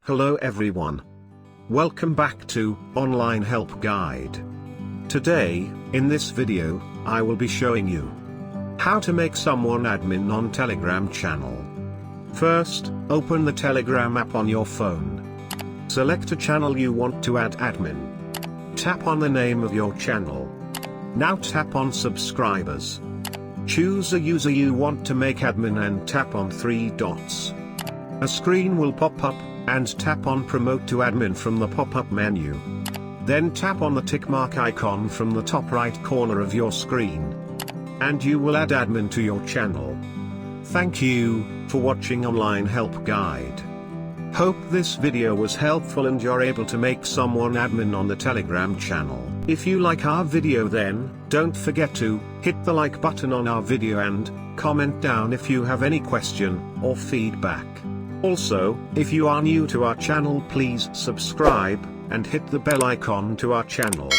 Hello everyone. Welcome back to Online Help Guide. Today, in this video, I will be showing you how to make someone admin on Telegram channel. First, open the Telegram app on your phone. Select a channel you want to add admin. Tap on the name of your channel. Now tap on subscribers. Choose a user you want to make admin and tap on 3 dots. A screen will pop up, and tap on Promote to Admin from the pop-up menu. Then tap on the tick mark icon from the top right corner of your screen. And you will add admin to your channel. Thank you for watching Online Help Guide. Hope this video was helpful and you're able to make someone admin on the Telegram channel. If you like our video, then don't forget to hit the like button on our video and comment down if you have any question or feedback. Also, if you are new to our channel, please subscribe and hit the bell icon to our channel.